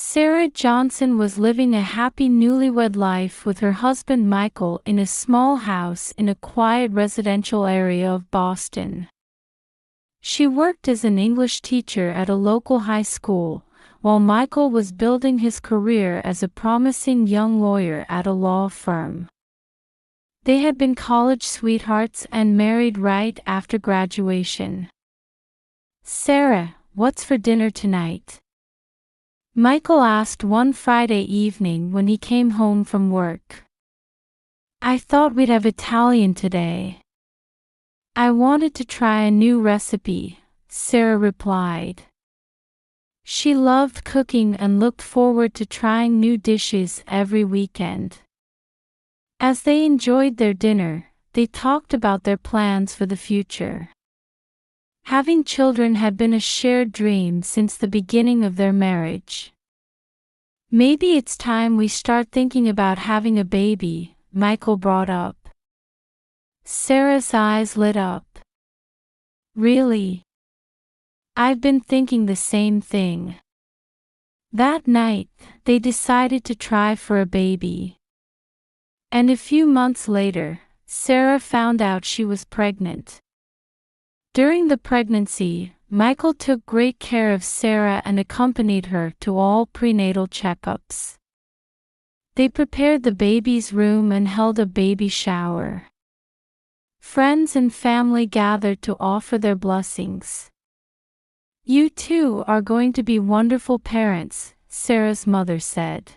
Sarah Johnson was living a happy newlywed life with her husband Michael in a small house in a quiet residential area of Boston. She worked as an English teacher at a local high school, while Michael was building his career as a promising young lawyer at a law firm. They had been college sweethearts and married right after graduation. "Sarah, what's for dinner tonight?" Michael asked one Friday evening when he came home from work. "I thought we'd have Italian today." "I wanted to try a new recipe," Sarah replied. She loved cooking and looked forward to trying new dishes every weekend. As they enjoyed their dinner, they talked about their plans for the future. Having children had been a shared dream since the beginning of their marriage. "Maybe it's time we start thinking about having a baby," Michael brought up. Sarah's eyes lit up. "Really? I've been thinking the same thing." That night, they decided to try for a baby. And a few months later, Sarah found out she was pregnant. During the pregnancy, Michael took great care of Sarah and accompanied her to all prenatal checkups. They prepared the baby's room and held a baby shower. Friends and family gathered to offer their blessings. "You two are going to be wonderful parents," Sarah's mother said.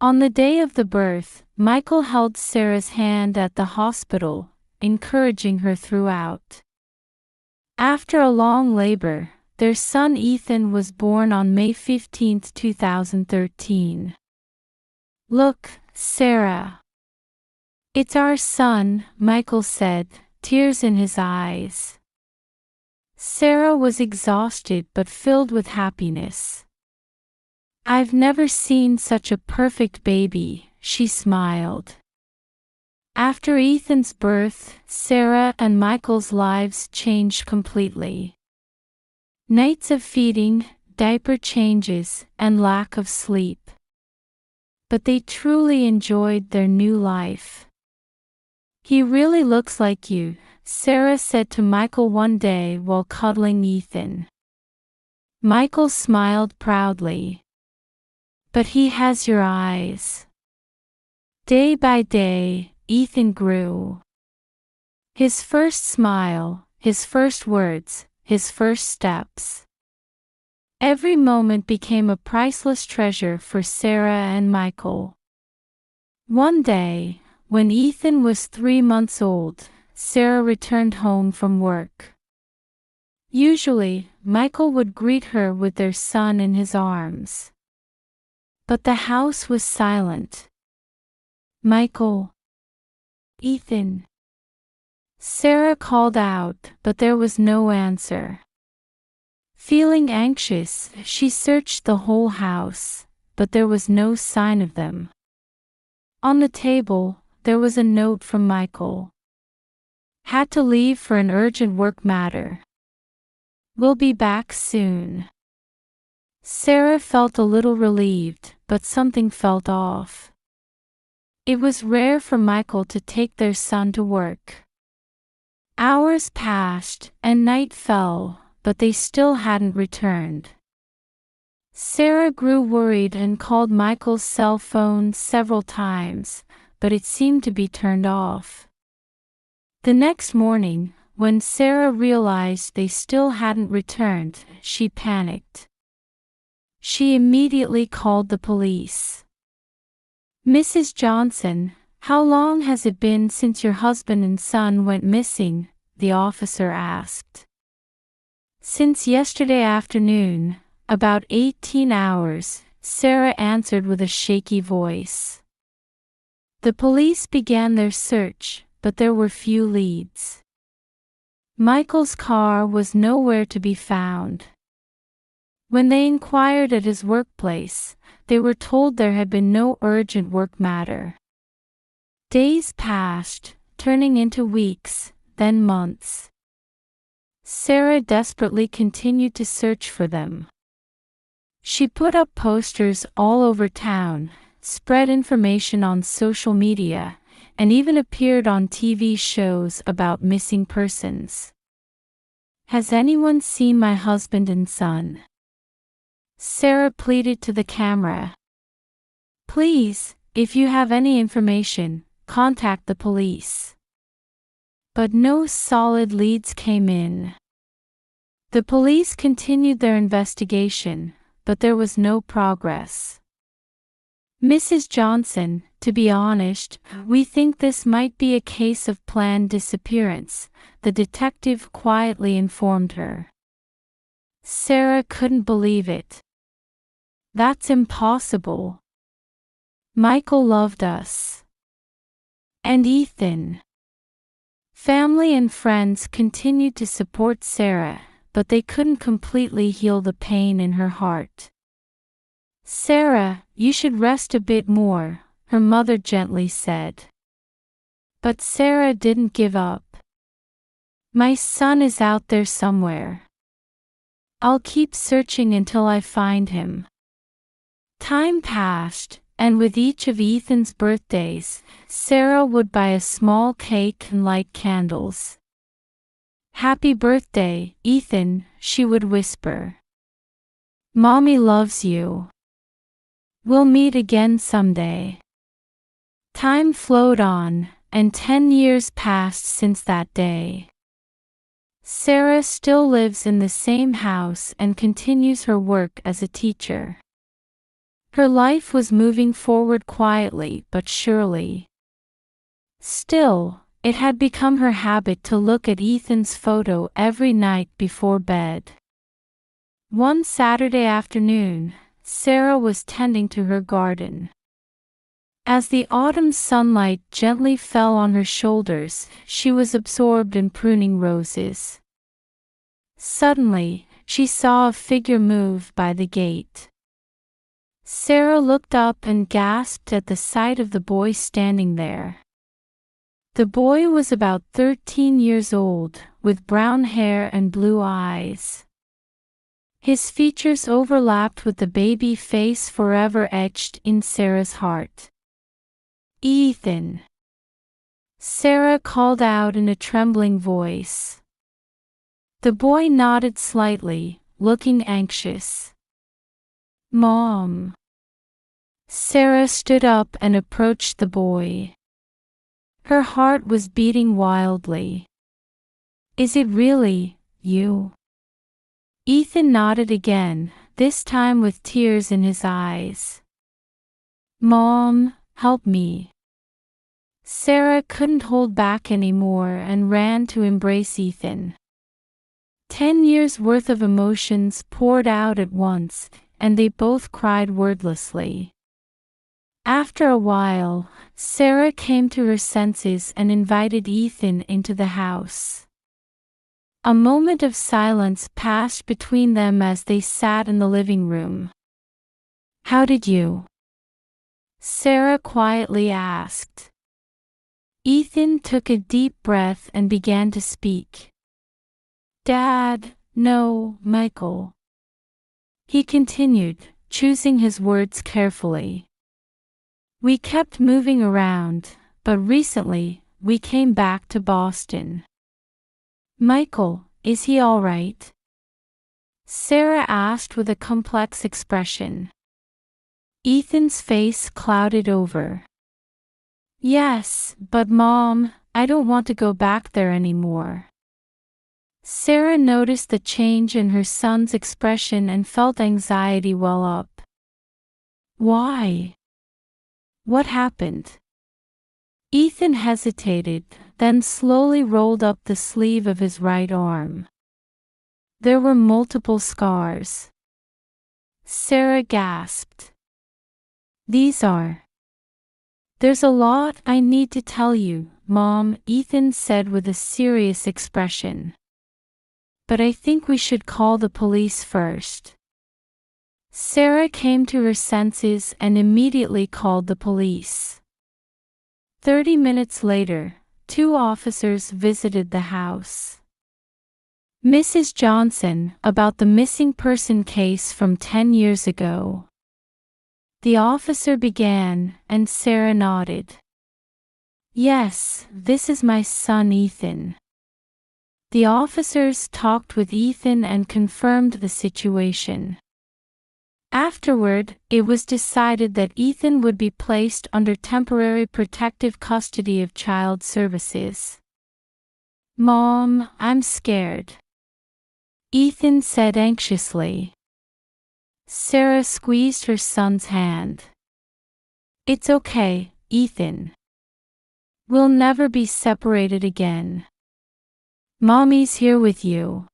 On the day of the birth, Michael held Sarah's hand at the hospital, encouraging her throughout. After a long labor, their son Ethan was born on May 15, 2013. "Look, Sarah. It's our son," Michael said, tears in his eyes. Sarah was exhausted but filled with happiness. "I've never seen such a perfect baby," she smiled. After Ethan's birth, Sarah and Michael's lives changed completely. Nights of feeding, diaper changes, and lack of sleep. But they truly enjoyed their new life. "He really looks like you," Sarah said to Michael one day while cuddling Ethan. Michael smiled proudly. "But he has your eyes." Day by day, Ethan grew. His first smile, his first words, his first steps. Every moment became a priceless treasure for Sarah and Michael. One day, when Ethan was 3 months old, Sarah returned home from work. Usually, Michael would greet her with their son in his arms. But the house was silent. "Michael. Ethan." Sarah called out, but there was no answer. Feeling anxious, she searched the whole house, but there was no sign of them. On the table, there was a note from Michael. "Had to leave for an urgent work matter. Will be back soon." Sarah felt a little relieved, but something felt off. It was rare for Michael to take their son to work. Hours passed, and night fell, but they still hadn't returned. Sarah grew worried and called Michael's cell phone several times, but it seemed to be turned off. The next morning, when Sarah realized they still hadn't returned, she panicked. She immediately called the police. "Mrs. Johnson, how long has it been since your husband and son went missing?" the officer asked. "Since yesterday afternoon, about 18 hours, Sarah answered with a shaky voice. The police began their search, but there were few leads. Michael's car was nowhere to be found. When they inquired at his workplace, they were told there had been no urgent work matter. Days passed, turning into weeks, then months. Sarah desperately continued to search for them. She put up posters all over town, spread information on social media, and even appeared on TV shows about missing persons. "Has anyone seen my husband and son?" Sarah pleaded to the camera. "Please, if you have any information, contact the police." But no solid leads came in. The police continued their investigation, but there was no progress. "Mrs. Johnson, to be honest, we think this might be a case of planned disappearance," the detective quietly informed her. Sarah couldn't believe it. "That's impossible. Michael loved us. And Ethan." Family and friends continued to support Sarah, but they couldn't completely heal the pain in her heart. "Sarah, you should rest a bit more," her mother gently said. But Sarah didn't give up. "My son is out there somewhere. I'll keep searching until I find him." Time passed, and with each of Ethan's birthdays, Sarah would buy a small cake and light candles. "Happy birthday, Ethan," she would whisper. "Mommy loves you. We'll meet again someday." Time flowed on, and 10 years passed since that day. Sarah still lives in the same house and continues her work as a teacher. Her life was moving forward quietly but surely. Still, it had become her habit to look at Ethan's photo every night before bed. One Saturday afternoon, Sarah was tending to her garden. As the autumn sunlight gently fell on her shoulders, she was absorbed in pruning roses. Suddenly, she saw a figure move by the gate. Sarah looked up and gasped at the sight of the boy standing there. The boy was about 13 years old, with brown hair and blue eyes. His features overlapped with the baby face forever etched in Sarah's heart. "Ethan!" Sarah called out in a trembling voice. The boy nodded slightly, looking anxious. "Mom." Sarah stood up and approached the boy. Her heart was beating wildly. "Is it really you?" Ethan nodded again, this time with tears in his eyes. "Mom, help me." Sarah couldn't hold back anymore and ran to embrace Ethan. 10 years' worth of emotions poured out at once, and they both cried wordlessly. After a while, Sarah came to her senses and invited Ethan into the house. A moment of silence passed between them as they sat in the living room. "How did you?" Sarah quietly asked. Ethan took a deep breath and began to speak. "Dad, no, Michael." He continued, choosing his words carefully. "We kept moving around, but recently, we came back to Boston." "Michael, is he all right?" Sarah asked with a complex expression. Ethan's face clouded over. "Yes, but Mom, I don't want to go back there anymore." Sarah noticed the change in her son's expression and felt anxiety well up. "Why? What happened?" Ethan hesitated, then slowly rolled up the sleeve of his right arm. There were multiple scars. Sarah gasped. "These are..." "There's a lot I need to tell you, Mom," Ethan said with a serious expression. "But I think we should call the police first." Sarah came to her senses and immediately called the police. 30 minutes later, 2 officers visited the house. Mrs. Johnson, about the missing person case from 10 years ago. The officer began, and Sarah nodded. Yes, this is my son Ethan. The officers talked with Ethan and confirmed the situation. Afterward, it was decided that Ethan would be placed under temporary protective custody of Child Services. Mom, I'm scared, Ethan said anxiously. Sarah squeezed her son's hand. It's okay, Ethan. We'll never be separated again. Mommy's here with you.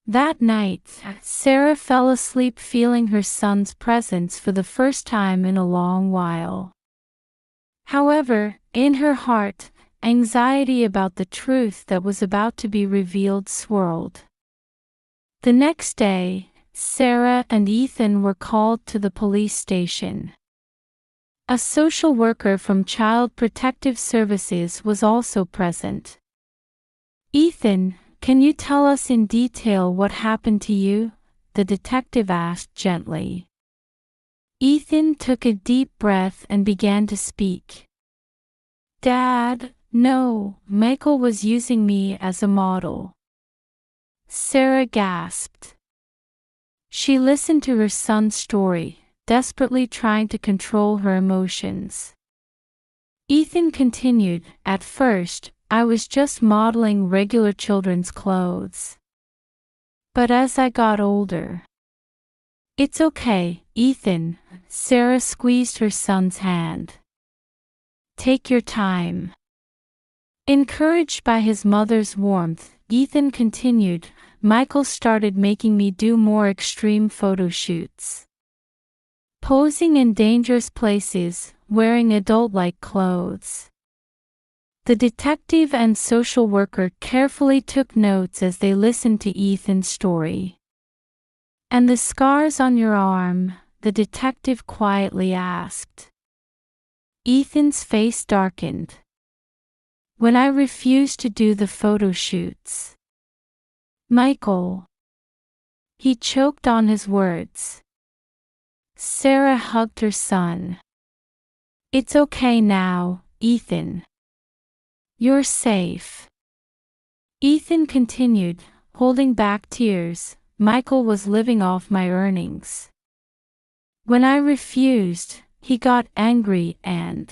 That night, Sarah fell asleep feeling her son's presence for the first time in a long while. However, in her heart, anxiety about the truth that was about to be revealed swirled. The next day, Sarah and Ethan were called to the police station. A social worker from Child Protective Services was also present. Ethan, can you tell us in detail what happened to you? The detective asked gently. Ethan took a deep breath and began to speak. Dad, no, Michael was using me as a model. Sarah gasped. She listened to her son's story, desperately trying to control her emotions. Ethan continued, At first, I was just modeling regular children's clothes. But as I got older... It's okay, Ethan, Sarah squeezed her son's hand. Take your time. Encouraged by his mother's warmth, Ethan continued, Michael started making me do more extreme photo shoots. Posing in dangerous places, wearing adult-like clothes. The detective and social worker carefully took notes as they listened to Ethan's story. And the scars on your arm? The detective quietly asked. Ethan's face darkened. When I refused to do the photo shoots. Michael. He choked on his words. Sarah hugged her son. It's okay now, Ethan. You're safe. Ethan continued, holding back tears. Michael was living off my earnings. When I refused, he got angry and...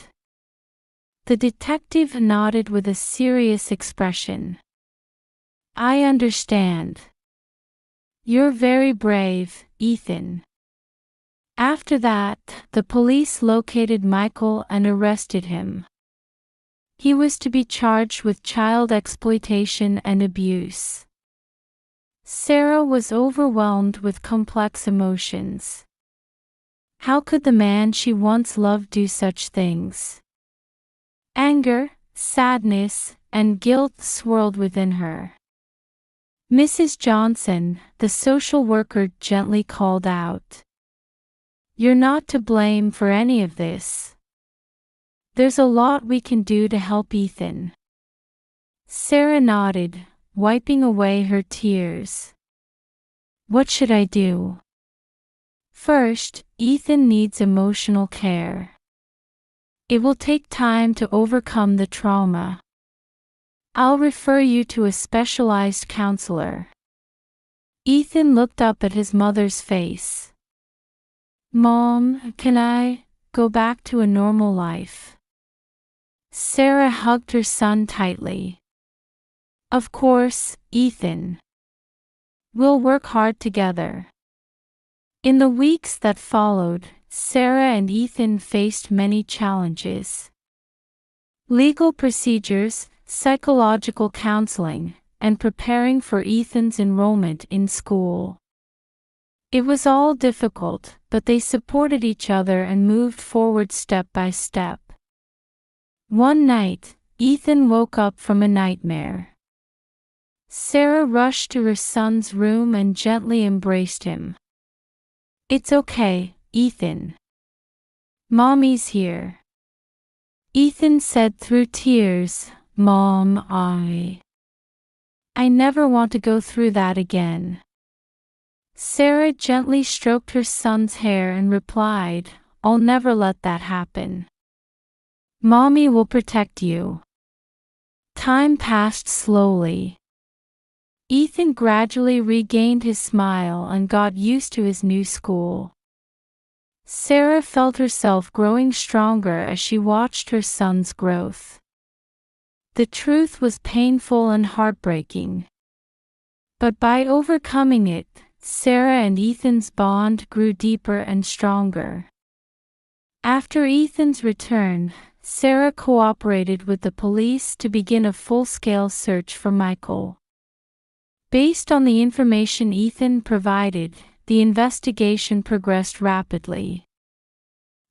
The detective nodded with a serious expression. I understand. You're very brave, Ethan. After that, the police located Michael and arrested him. He was to be charged with child exploitation and abuse. Sarah was overwhelmed with complex emotions. How could the man she once loved do such things? Anger, sadness, and guilt swirled within her. Mrs. Johnson, the social worker, gently called out. You're not to blame for any of this. There's a lot we can do to help Ethan. Sarah nodded, wiping away her tears. What should I do? First, Ethan needs emotional care. It will take time to overcome the trauma. I'll refer you to a specialized counselor. Ethan looked up at his mother's face. Mom, can I go back to a normal life? Sarah hugged her son tightly. Of course, Ethan. We'll work hard together. In the weeks that followed, Sarah and Ethan faced many challenges. Legal procedures, psychological counseling, and preparing for Ethan's enrollment in school. It was all difficult, but they supported each other and moved forward step by step. One night, Ethan woke up from a nightmare. Sarah rushed to her son's room and gently embraced him. It's okay, Ethan. Mommy's here. Ethan said through tears, Mom, I never want to go through that again. Sarah gently stroked her son's hair and replied, I'll never let that happen. Mommy will protect you. Time passed slowly. Ethan gradually regained his smile and got used to his new school. Sarah felt herself growing stronger as she watched her son's growth. The truth was painful and heartbreaking. But by overcoming it, Sarah and Ethan's bond grew deeper and stronger. After Ethan's return, Sarah cooperated with the police to begin a full-scale search for Michael. Based on the information Ethan provided, the investigation progressed rapidly.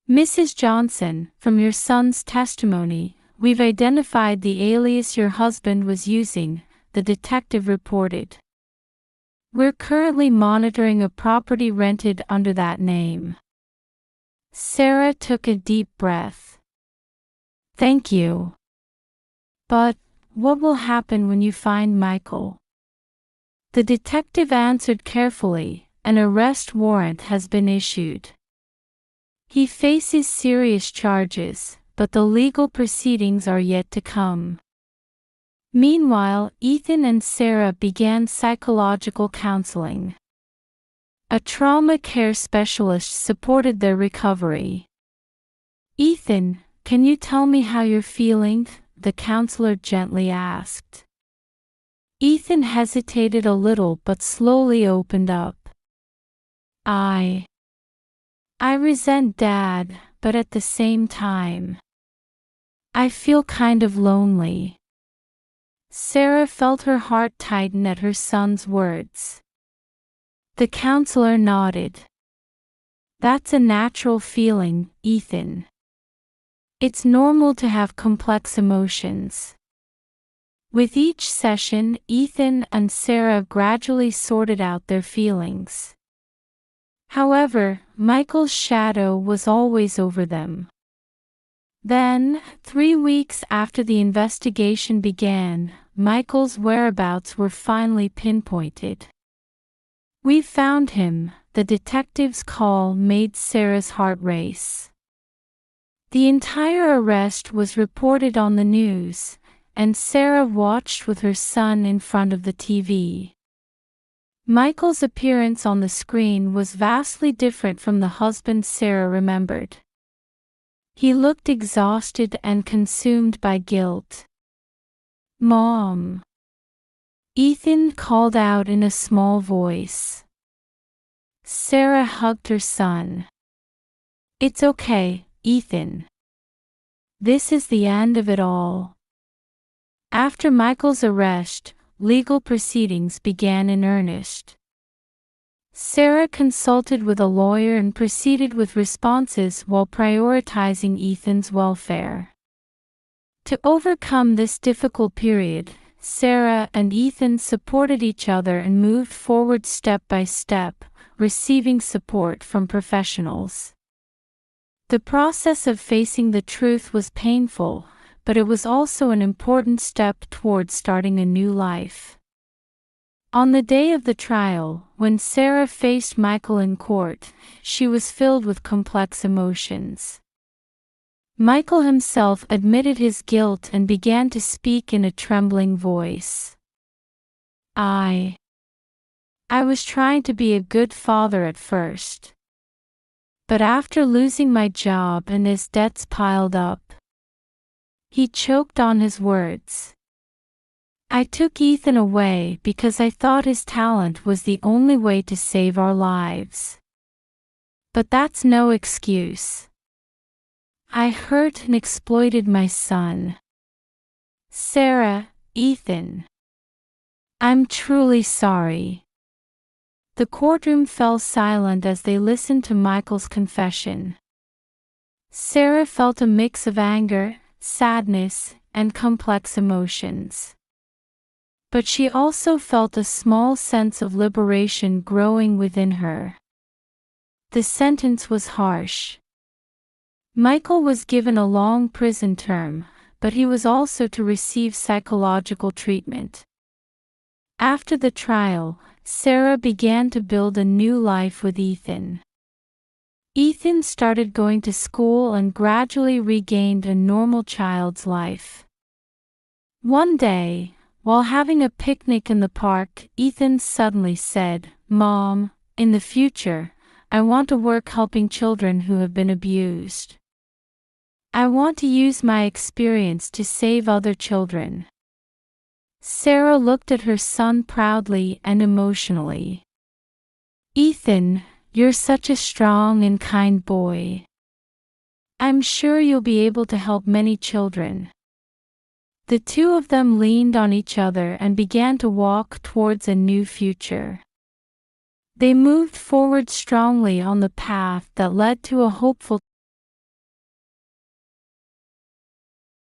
Mrs. Johnson, from your son's testimony, we've identified the alias your husband was using, the detective reported. We're currently monitoring a property rented under that name. Sarah took a deep breath. Thank you. But what will happen when you find Michael? The detective answered carefully, an arrest warrant has been issued. He faces serious charges, but the legal proceedings are yet to come. Meanwhile, Ethan and Sarah began psychological counseling. A trauma care specialist supported their recovery. Ethan, can you tell me how you're feeling? The counselor gently asked. Ethan hesitated a little but slowly opened up. I resent Dad, but at the same time, I feel kind of lonely. Sarah felt her heart tighten at her son's words. The counselor nodded. That's a natural feeling, Ethan. It's normal to have complex emotions. With each session, Ethan and Sarah gradually sorted out their feelings. However, Michael's shadow was always over them. Then, 3 weeks after the investigation began, Michael's whereabouts were finally pinpointed. We found him, the detective's call made Sarah's heart race. The entire arrest was reported on the news, and Sarah watched with her son in front of the TV. Michael's appearance on the screen was vastly different from the husband Sarah remembered. He looked exhausted and consumed by guilt. Mom! Ethan called out in a small voice. Sarah hugged her son. It's okay, Ethan. This is the end of it all. After Michael's arrest, legal proceedings began in earnest. Sarah consulted with a lawyer and proceeded with responses while prioritizing Ethan's welfare. To overcome this difficult period, Sarah and Ethan supported each other and moved forward step by step, receiving support from professionals. The process of facing the truth was painful, but it was also an important step towards starting a new life. On the day of the trial, when Sarah faced Michael in court, she was filled with complex emotions. Michael himself admitted his guilt and began to speak in a trembling voice. I was trying to be a good father at first. But after losing my job and his debts piled up, he choked on his words. I took Ethan away because I thought his talent was the only way to save our lives. But that's no excuse. I hurt and exploited my son. Sarah, Ethan. I'm truly sorry. The courtroom fell silent as they listened to Michael's confession. Sarah felt a mix of anger, sadness, and complex emotions. But she also felt a small sense of liberation growing within her. The sentence was harsh. Michael was given a long prison term, but he was also to receive psychological treatment. After the trial, Sarah began to build a new life with Ethan. Ethan started going to school and gradually regained a normal child's life. One day, while having a picnic in the park, Ethan suddenly said, "Mom, in the future, I want to work helping children who have been abused. I want to use my experience to save other children." Sarah looked at her son proudly and emotionally. "Ethan, you're such a strong and kind boy. I'm sure you'll be able to help many children." The two of them leaned on each other and began to walk towards a new future. They moved forward strongly on the path that led to a hopeful